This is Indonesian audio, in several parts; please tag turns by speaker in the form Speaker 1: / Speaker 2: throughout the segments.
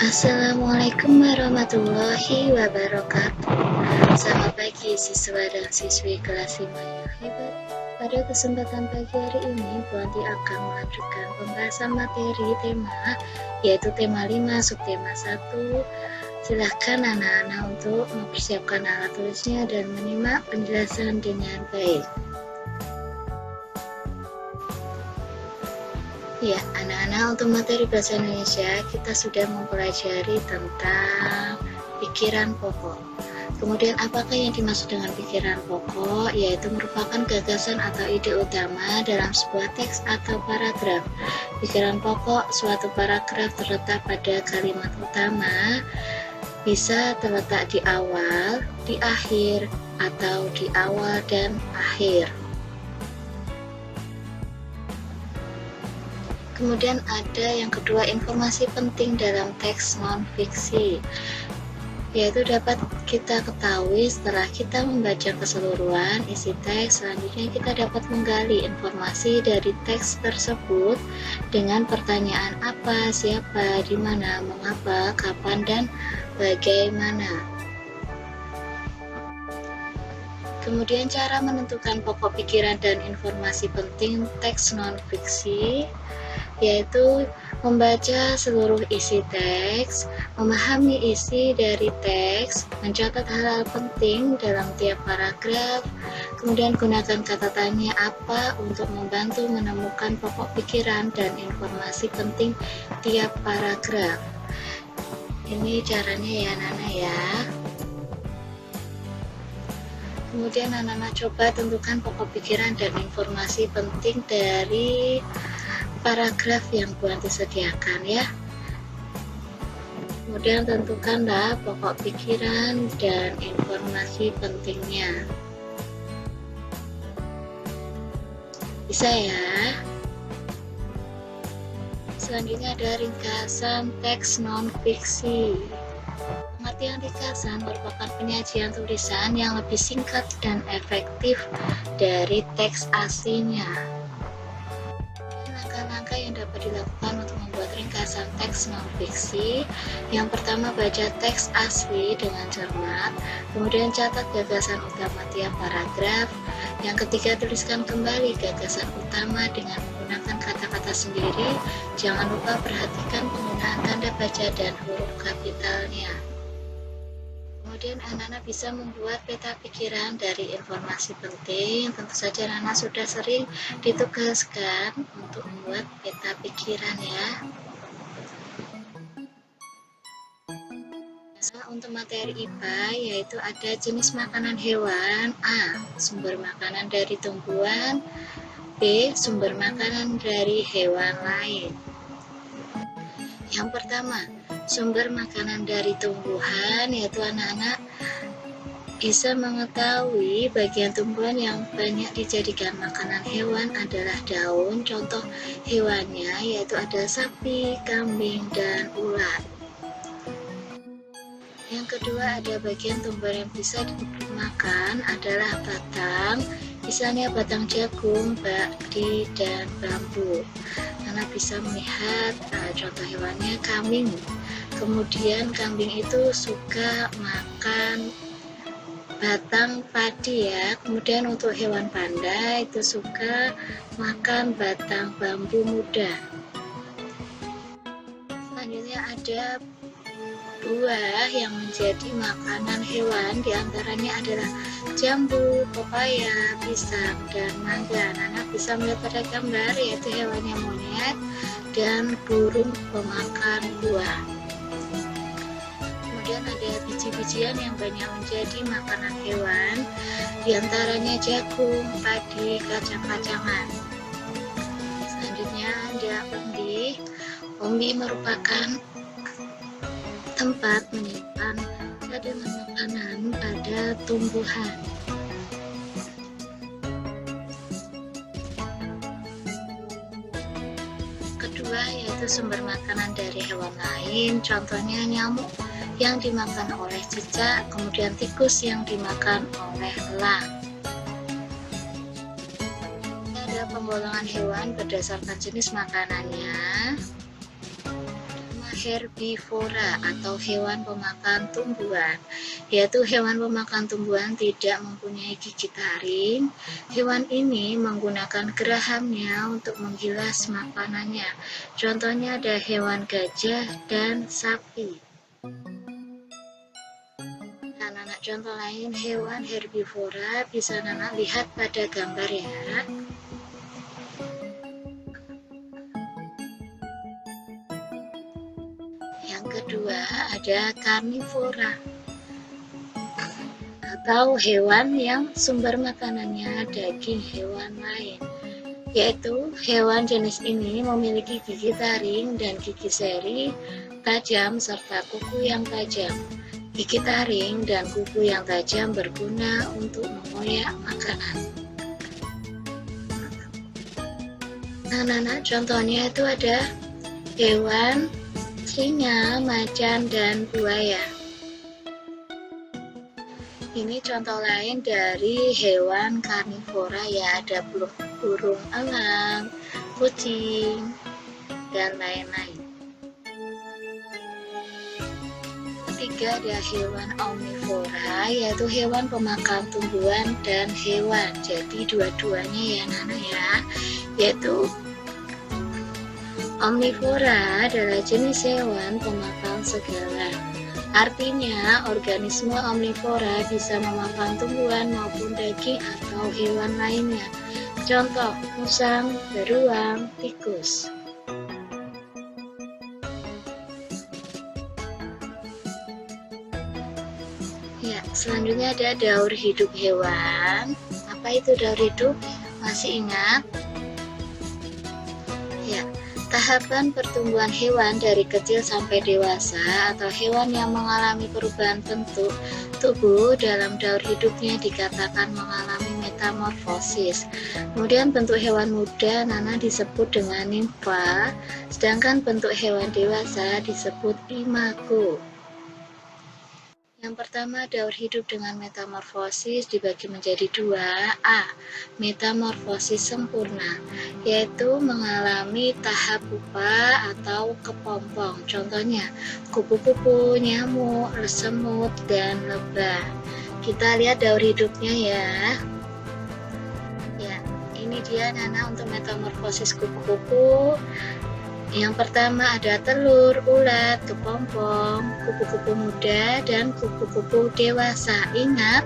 Speaker 1: Assalamualaikum warahmatullahi wabarakatuh. Selamat pagi siswa dan siswi kelas 5 yang hebat. Pada kesempatan pagi hari ini, Bu Anti akan melanjutkan pembahasan materi tema, yaitu tema 5, subtema 1. Silahkan anak-anak untuk mempersiapkan alat tulisnya dan menyimak penjelasan dengan baik. Ya, anak-anak, untuk materi bahasa Indonesia kita sudah mempelajari tentang pikiran pokok. Kemudian apakah yang dimaksud dengan pikiran pokok? Yaitu merupakan gagasan atau ide utama dalam sebuah teks atau paragraf. Pikiran pokok suatu paragraf terletak pada kalimat utama, bisa terletak di awal, di akhir, atau di awal dan akhir. Kemudian ada yang kedua, informasi penting dalam teks non-fiksi, yaitu dapat kita ketahui setelah kita membaca keseluruhan isi teks. Selanjutnya kita dapat menggali informasi dari teks tersebut dengan pertanyaan apa, siapa, di mana, mengapa, kapan, dan bagaimana. Kemudian cara menentukan pokok pikiran dan informasi penting teks non-fiksi, yaitu membaca seluruh isi teks, memahami isi dari teks, mencatat hal-hal penting dalam tiap paragraf, kemudian gunakan kata tanya apa untuk membantu menemukan pokok pikiran dan informasi penting tiap paragraf. Ini caranya ya anak-anak ya. Kemudian anak-anak coba tentukan pokok pikiran dan informasi penting dari paragraf yang Bu Anti sediakan ya. Kemudian tentukanlah pokok pikiran dan informasi pentingnya. Bisa ya. Selanjutnya ada ringkasan teks non-fiksi. Pengertian ringkasan merupakan penyajian tulisan yang lebih singkat dan efektif dari teks aslinya. Langkah-langkah yang dapat dilakukan untuk membuat ringkasan teks non-fiksi. Yang pertama, baca teks asli dengan cermat, kemudian catat gagasan utama tiap paragraf. Yang ketiga, tuliskan kembali gagasan utama dengan menggunakan kata-kata sendiri. Jangan lupa perhatikan penggunaan tanda baca dan huruf kapitalnya. Kemudian anak-anak bisa membuat peta pikiran dari informasi penting. Tentu saja anak-anak sudah sering ditugaskan untuk membuat peta pikiran ya. Untuk materi IPA, yaitu ada jenis makanan hewan. A. Sumber makanan dari tumbuhan. B. Sumber makanan dari hewan lain. Yang pertama, sumber makanan dari tumbuhan, yaitu anak-anak bisa mengetahui bagian tumbuhan yang banyak dijadikan makanan hewan adalah daun. Contoh hewannya yaitu ada sapi, kambing, dan ulat. Yang kedua, ada bagian tumbuhan yang bisa dimakan adalah batang, misalnya batang jagung, bakdi, dan bambu. Anak bisa melihat contoh hewannya kambing. Kemudian kambing itu suka makan batang padi ya. Kemudian untuk hewan panda itu suka makan batang bambu muda. Selanjutnya ada buah yang menjadi makanan hewan, diantaranya adalah jambu, pepaya, pisang, dan mangga. Anak bisa melihat pada gambar yaitu hewannya monyet dan burung pemakan buah. Kemudian ada biji-bijian yang banyak menjadi makanan hewan, diantaranya jagung, padi, kacang-kacangan. Selanjutnya ada umbi. Umbi merupakan tempat menyimpan cadangan makanan pada tumbuhan. Kedua, yaitu sumber makanan dari hewan lain, contohnya nyamuk yang dimakan oleh cicak, kemudian tikus yang dimakan oleh elang. Ada penggolongan hewan berdasarkan jenis makanannya. herbivora atau hewan pemakan tumbuhan, yaitu hewan pemakan tumbuhan tidak mempunyai gigi taring. Hewan ini menggunakan gerahamnya untuk menggilas makanannya. Contohnya ada hewan gajah dan sapi. Anak-anak, contoh lain hewan herbivora bisa anak lihat pada gambar ya. Yang kedua ada karnivora atau hewan yang sumber makanannya daging hewan lain, yaitu hewan jenis ini memiliki gigi taring dan gigi seri tajam serta kuku yang tajam. Gigi taring dan kuku yang tajam berguna untuk mengoyak makanan. Anak-anak, contohnya itu ada hewan singa, macan, dan buaya. Ini contoh lain dari hewan karnivora ya, ada burung elang, kucing, dan lain-lain. Ketiga ada hewan omnivora, yaitu hewan pemakan tumbuhan dan hewan. Jadi dua-duanya ya Nana ya, yaitu omnivora adalah jenis hewan pemakan segala. Artinya, organisme omnivora bisa memakan tumbuhan maupun daging atau hewan lainnya. Contoh, musang, beruang, tikus. Ya, selanjutnya ada daur hidup hewan. Apa itu daur hidup? Masih ingat? Ya, tahapan pertumbuhan hewan dari kecil sampai dewasa atau hewan yang mengalami perubahan bentuk tubuh dalam daur hidupnya dikatakan mengalami metamorfosis. Kemudian bentuk hewan muda Nana disebut dengan nimfa, sedangkan bentuk hewan dewasa disebut imago. Yang pertama, daur hidup dengan metamorfosis dibagi menjadi dua. A. Metamorfosis sempurna, yaitu mengalami tahap pupa atau kepompong. Contohnya, kupu-kupu, nyamuk, semut, dan lebah. Kita lihat daur hidupnya ya. Ya, ini dia Nana untuk metamorfosis kupu-kupu. Yang pertama ada telur, ulat, kepompong, kupu-kupu muda, dan kupu-kupu dewasa. Ingat,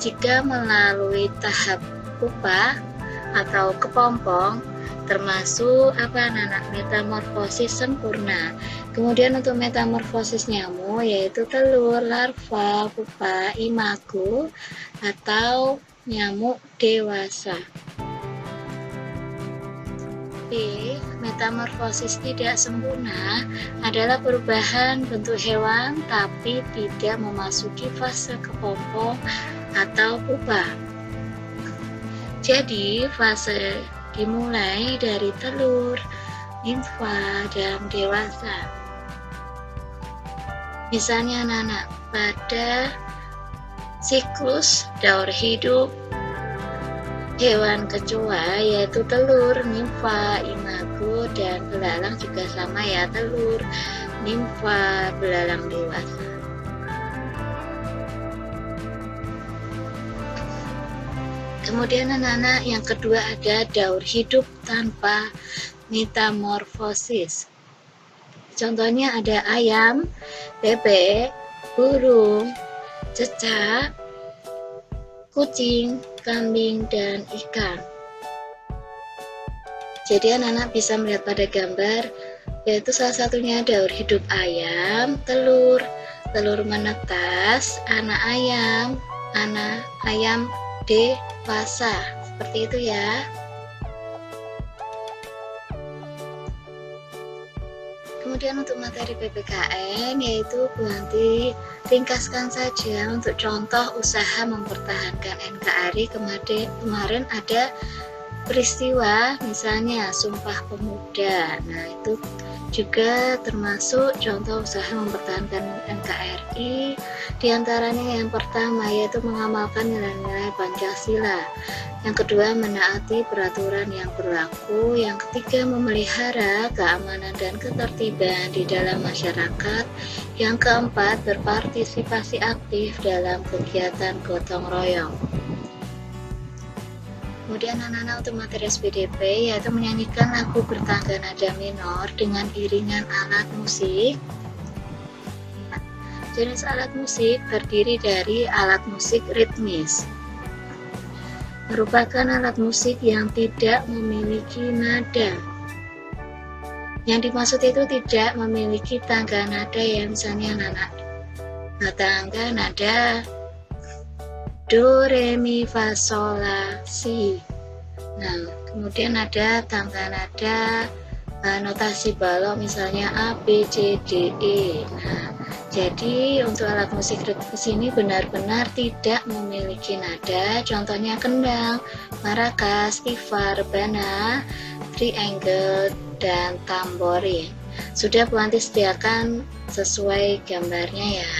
Speaker 1: jika melalui tahap pupa atau kepompong, termasuk metamorfosis sempurna. Kemudian untuk metamorfosis nyamuk, yaitu telur, larva, pupa, imago, atau nyamuk dewasa. B. Metamorfosis tidak sempurna adalah perubahan bentuk hewan tapi tidak memasuki fase kepompong atau pupa. Jadi fase dimulai dari telur, nimfa, dan dewasa. Misalnya anak-anak, pada siklus daur hidup hewan kecoa yaitu telur, nimfa, imago, dan belalang juga sama ya, telur, nimfa, belalang dewasa. Kemudian anak-anak yang kedua ada daur hidup tanpa metamorfosis. Contohnya ada ayam, bebek, burung, cecak, kucing, kambing, dan ikan. Jadi anak-anak bisa melihat pada gambar, yaitu salah satunya daur hidup ayam, telur menetas, anak ayam dewasa, seperti itu ya. Kemudian untuk materi PPKN, yaitu Bu Hanti ringkaskan saja untuk contoh usaha mempertahankan NKRI. Kemarin ada peristiwa misalnya Sumpah Pemuda. Nah, itu juga termasuk contoh usaha mempertahankan NKRI. Di antaranya yang pertama yaitu mengamalkan nilai-nilai Pancasila, yang kedua menaati peraturan yang berlaku, yang ketiga memelihara keamanan dan ketertiban di dalam masyarakat, yang keempat berpartisipasi aktif dalam kegiatan gotong royong. Kemudian anak-anak untuk materi SPDP yaitu menyanyikan lagu bertangga nada minor dengan iringan alat musik. Jenis alat musik terdiri dari alat musik ritmis, merupakan alat musik yang tidak memiliki nada. Yang dimaksud itu tidak memiliki tangga nada, ya misalnya anak-anak tangga nada do, re, mi, fa, sol, la, si. Nah, kemudian ada tangga nada notasi balok misalnya A, B, C, D, E. Nah, jadi untuk alat musik ritmis ini benar-benar tidak memiliki nada. Contohnya kendang, maracas, tifa, rebana, triangle, dan tamborin. Sudah Bu Anti sediakan sesuai gambarnya ya.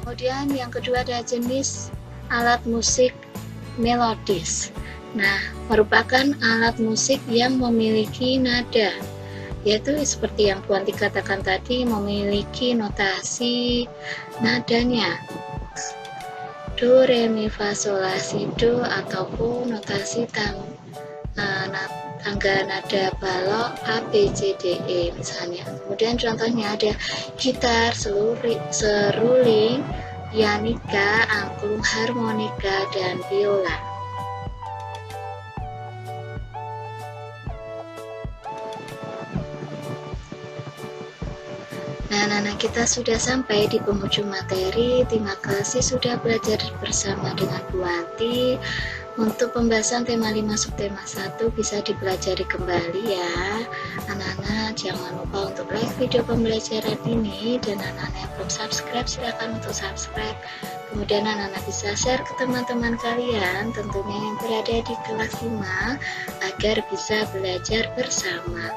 Speaker 1: Kemudian yang kedua ada jenis alat musik melodis. Nah, merupakan alat musik yang memiliki nada, yaitu seperti yang Bu Anti katakan tadi, memiliki notasi nadanya do, re, mi, fa, sol, la, si, do, ataupun notasi tangga nada balok A, B, C, D, E misalnya. Kemudian contohnya ada gitar, seruling, pianika, angklung, harmonika, dan biola. Nah, anak-anak kita sudah sampai di penghujung materi. Terima kasih sudah belajar bersama dengan Bu Anti. Untuk pembahasan tema 5 subtema 1 bisa dipelajari kembali ya. Anak-anak jangan lupa untuk like video pembelajaran ini, dan anak-anak yang belum subscribe silakan untuk subscribe. Kemudian anak-anak bisa share ke teman-teman kalian tentunya yang berada di kelas 5 agar bisa belajar bersama.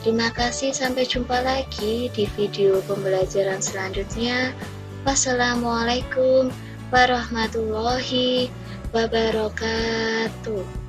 Speaker 1: Terima kasih, sampai jumpa lagi di video pembelajaran selanjutnya. Wassalamualaikum warahmatullahi wabarakatuh.